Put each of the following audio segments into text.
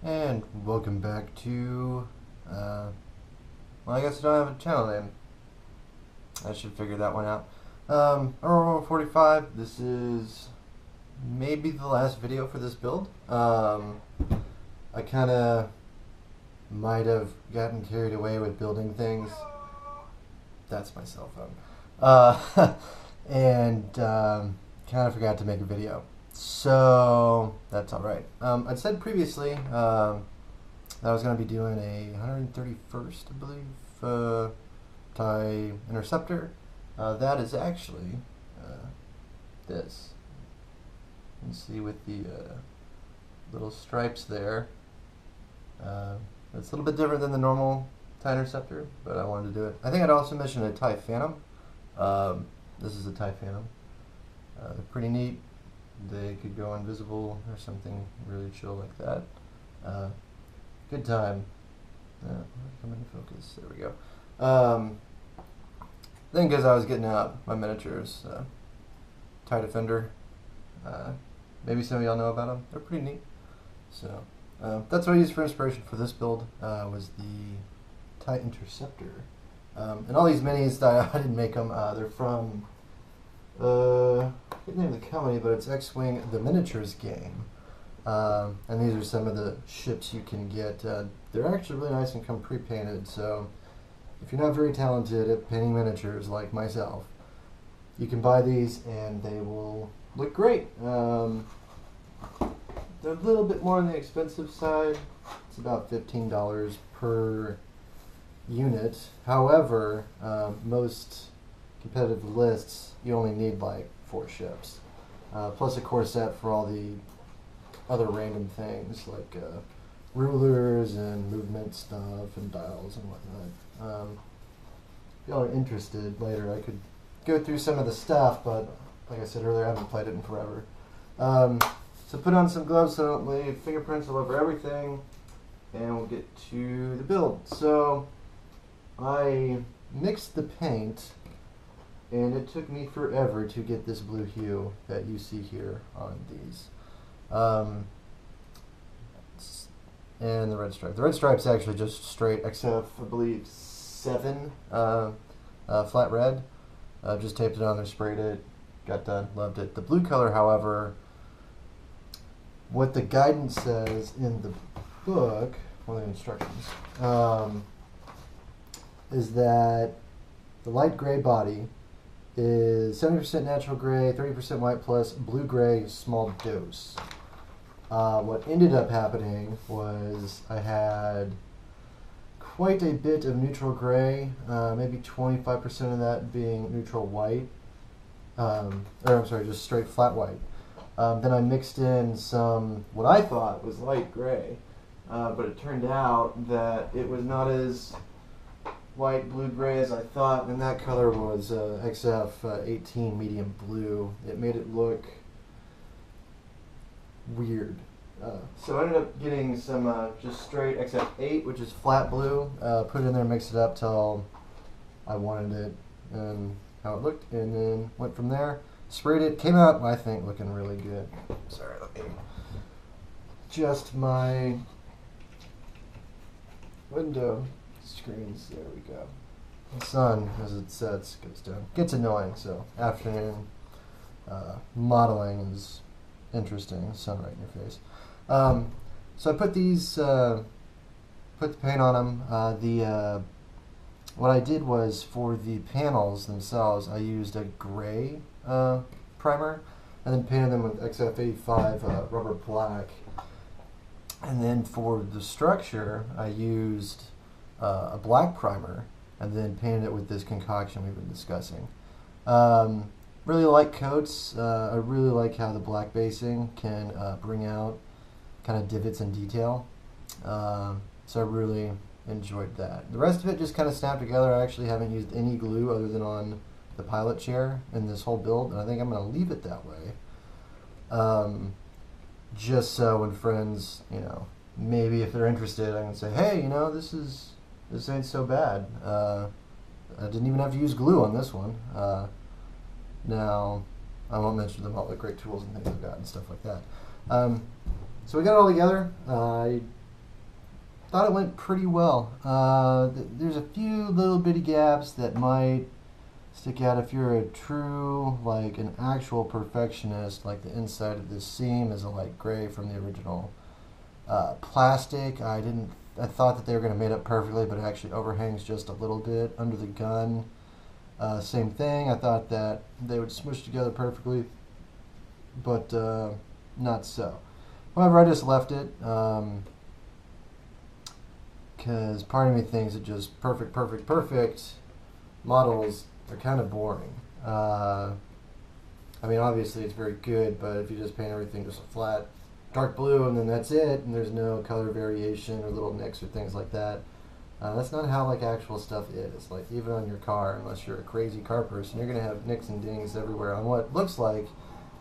And welcome back to, well, I guess I don't have a channel name. I should figure that one out. Aurora 45, this is maybe the last video for this build. I kind of might have gotten carried away with building things. That's my cell phone. And kind of forgot to make a video. So that's all right. I'd said previously that I was going to be doing a 131st, I believe, TIE Interceptor. That is actually this. You can see with the little stripes there. It's a little bit different than the normal TIE Interceptor, but I wanted to do it. I think I'd also mention a TIE Phantom. This is a TIE Phantom. They're pretty neat. They could go invisible or something really chill like that. Good time. Come into focus. There we go. Then, because I was getting out my miniatures, TIE Defender. Maybe some of y'all know about them. They're pretty neat. So that's what I used for inspiration for this build. Was the TIE Interceptor. And all these minis, I didn't make them. They're from. I can't name the company, but it's X-Wing the Miniatures game. And these are some of the ships you can get. They're actually really nice and come pre-painted, so if you're not very talented at painting miniatures like myself, you can buy these and they will look great. They're a little bit more on the expensive side. It's about $15 per unit. However, most competitive lists, you only need like 4 ships, plus a core set for all the other random things like rulers and movement stuff and dials and whatnot. If y'all are interested later, I could go through some of the stuff, but like I said earlier, I haven't played it in forever. So put on some gloves so I don't leave fingerprints all over everything, and we'll get to the build. So I mixed the paint, and it took me forever to get this blue hue that you see here on these. And the red stripe. The red stripe's actually just straight XF, I believe, 7 flat red. Just taped it on there, sprayed it, got done, loved it. The blue color, however, what the guidance says in the book, one of the instructions, is that the light gray body is 70% natural gray, 30% white plus blue gray small dose. What ended up happening was I had quite a bit of neutral gray, maybe 25% of that being neutral white, or I'm sorry, just straight flat white. Then I mixed in some, what I thought was light gray, but it turned out that it was not as white, blue, gray as I thought, and that color was XF 18 medium blue. It made it look weird. So I ended up getting some just straight XF 8, which is flat blue, put it in there, mixed it up till I wanted it and how it looked, and then went from there, sprayed it, came out, I think, looking really good. Sorry, let me adjust my window screens. There we go. The sun, as it sets, goes down. Gets annoying, so afternoon modeling is interesting. Sun right in your face. So I put these, put the paint on them. What I did was for the panels themselves, I used a gray primer, and then painted them with XF85 rubber black. And then for the structure, I used a black primer, and then painted it with this concoction we've been discussing. Really like coats. I really like how the black basing can bring out kind of divots and detail. So I really enjoyed that. The rest of it just kind of snapped together. I actually haven't used any glue other than on the pilot chair in this whole build, and I think I'm going to leave it that way. Just so when friends, you know, maybe if they're interested, I can say, hey, you know, this ain't so bad. I didn't even have to use glue on this one. Now, I won't mention them all the great tools and things I've got and stuff like that. So we got it all together. I thought it went pretty well. There's a few little bitty gaps that might stick out if you're a true, like an actual perfectionist. Like the inside of this seam is a light gray from the original plastic. I thought that they were going to mate up perfectly, but it actually overhangs just a little bit under the gun. Same thing. I thought that they would smush together perfectly, but not so. However, I just left it because part of me thinks that just perfect models are kind of boring. I mean, obviously it's very good, but if you just paint everything just a flat dark blue and then that's it, and there's no color variation or little nicks or things like that, that's not how like actual stuff is. Like even on your car, unless you're a crazy car person, you're gonna have nicks and dings everywhere on what looks like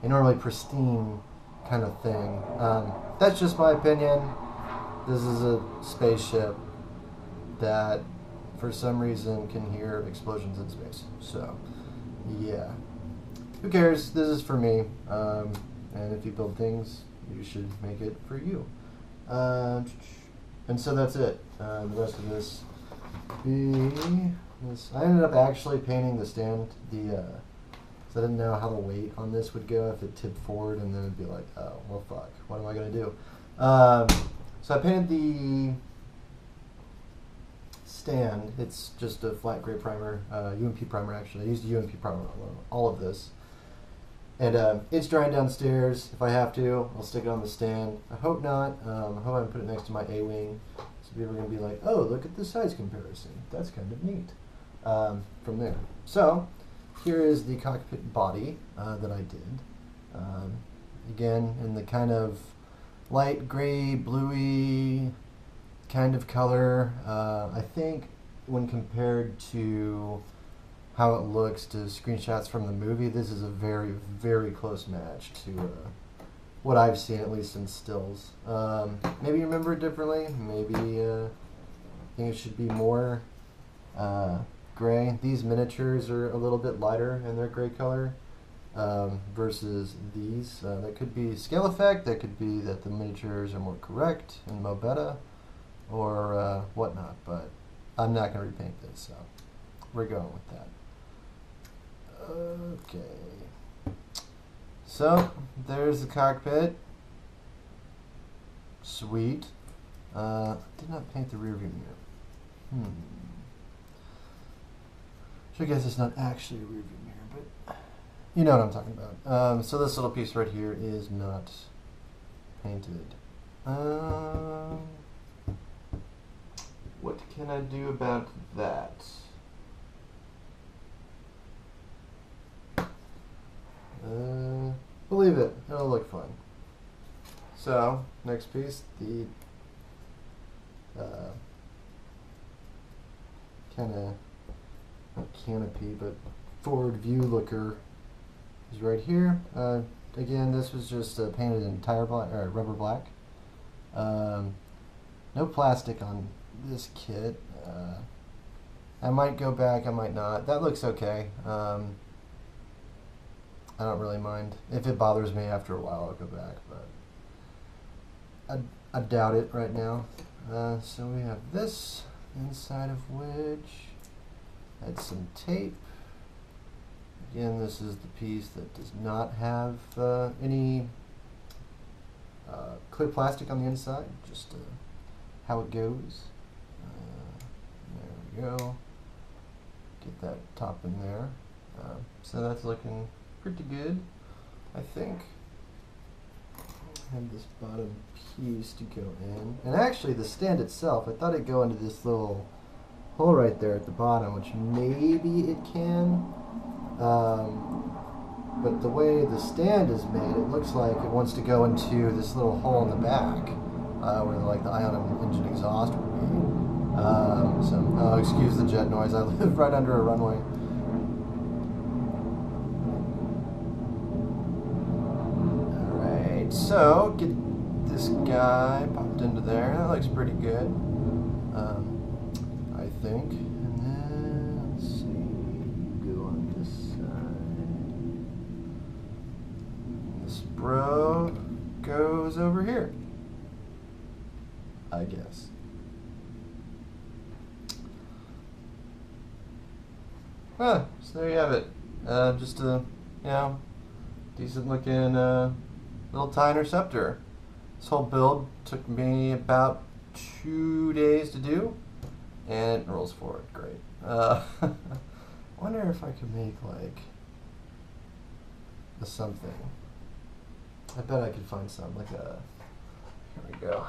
a normally pristine kind of thing. That's just my opinion. This is a spaceship that for some reason can hear explosions in space. So yeah, who cares? This is for me. And if you build things, you should make it for you. And so that's it. The rest of this I ended up actually painting the stand, so I didn't know how the weight on this would go if it tipped forward, and then it'd be like, oh, well, fuck, what am I going to do? So I painted the stand. It's just a flat gray primer, UMP primer actually. I used UMP primer on all of this. And it's drying downstairs. If I have to, I'll stick it on the stand. I hope not. I hope I can put it next to my A-wing. So people are going to be like, oh, look at the size comparison. That's kind of neat from there. So here is the cockpit body that I did. Again, in the kind of light gray, bluey kind of color. I think when compared to how it looks to screenshots from the movie, this is a very, very close match to what I've seen, at least in stills. Maybe you remember it differently. Maybe think it should be more gray. These miniatures are a little bit lighter in their gray color versus these. That could be scale effect. That could be that the miniatures are more correct and more beta or whatnot. But I'm not going to repaint this, so we're going with that. Okay, so there's the cockpit. Sweet. Did not paint the rear view mirror. So I guess it's not actually a rear view mirror, but you know what I'm talking about. So this little piece right here is not painted. What can I do about that? Believe it, it'll look fun. So, next piece, the kind of, not canopy, but forward view looker is right here. Again, this was just painted in tire black, or rubber black. No plastic on this kit. I might go back, I might not. That looks okay. I don't really mind. If it bothers me after a while, I'll go back, but I doubt it right now. So we have this, inside of which had some tape. Again, this is the piece that does not have any clear plastic on the inside, just how it goes. There we go. Get that top in there. So that's looking pretty good, I think. Have this bottom piece to go in. And actually the stand itself, I thought it'd go into this little hole right there at the bottom, which maybe it can. But the way the stand is made, it looks like it wants to go into this little hole in the back, where like the ion engine exhaust would be. Oh, excuse the jet noise, I live right under a runway. Alright, so get this guy popped into there. That looks pretty good, I think. And then, let's see, go on this side. This bro goes over here, I guess. So there you have it. Just a, decent looking little TIE Interceptor. This whole build took me about 2 days to do, and it rolls forward great. Wonder if I could make like a something. I bet I could find some, like a, here we go.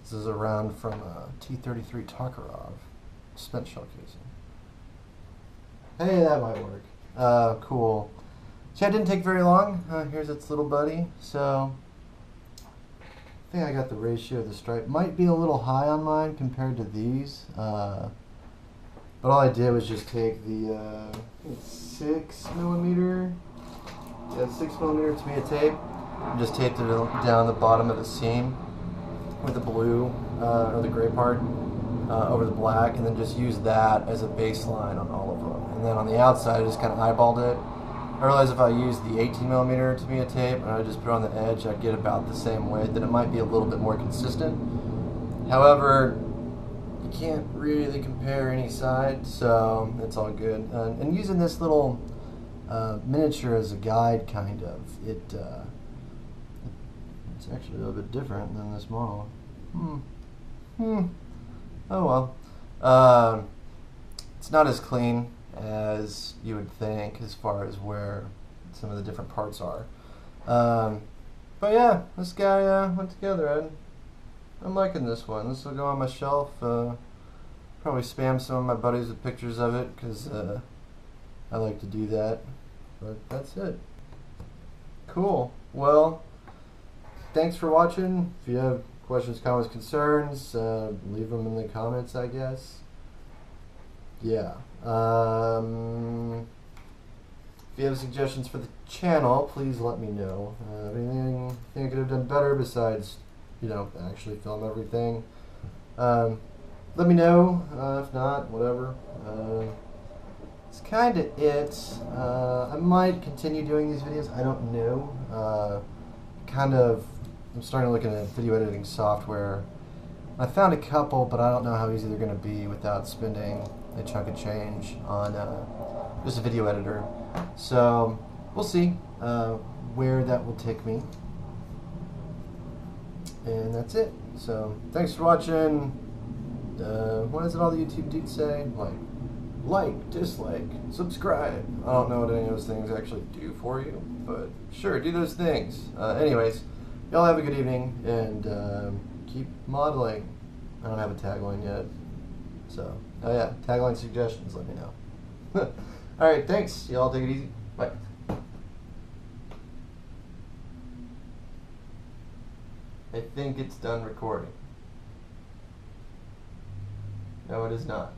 This is a round from a T-33 Tokarov spent shell casing. Hey, that might work. Cool. So yeah, it didn't take very long. Here's its little buddy. So I think I got the ratio of the stripe. Might be a little high on mine compared to these. But all I did was just take the 6mm, 6mm Tamiya tape, and just taped it down the bottom of the seam with the blue or the gray part over the black, and then just use that as a baseline on all of them. And then on the outside, I just kind of eyeballed it. I realized if I used the 18mm Tamiya tape and I just put it on the edge, I'd get about the same weight, that it might be a little bit more consistent. However, you can't really compare any side, so it's all good. And using this little miniature as a guide, kind of, it's actually a little bit different than this model. Oh well. It's not as clean as you would think as far as where some of the different parts are. But yeah, this guy went together. I'm liking this one. This will go on my shelf. Probably spam some of my buddies with pictures of it because I like to do that. But that's it. Cool. Well, thanks for watching. If you have questions, comments, concerns, leave them in the comments, I guess. Yeah. If you have suggestions for the channel, please let me know. Anything I could have done better besides, actually film everything, let me know. If not, whatever. It's kind of it. I might continue doing these videos. I don't know. I'm starting to look at video editing software. I found a couple, but I don't know how easy they're going to be without spending a chunk of change on just a video editor. So we'll see where that will take me. And that's it. So thanks for watching. What is it all the YouTube dudes say? Like, dislike, subscribe. I don't know what any of those things actually do for you, but sure, do those things. Anyways, y'all have a good evening, and keep modeling. I don't have a tagline yet. So, oh yeah, tagline suggestions, let me know. Alright, thanks. Y'all take it easy. Bye. I think it's done recording. No, it is not.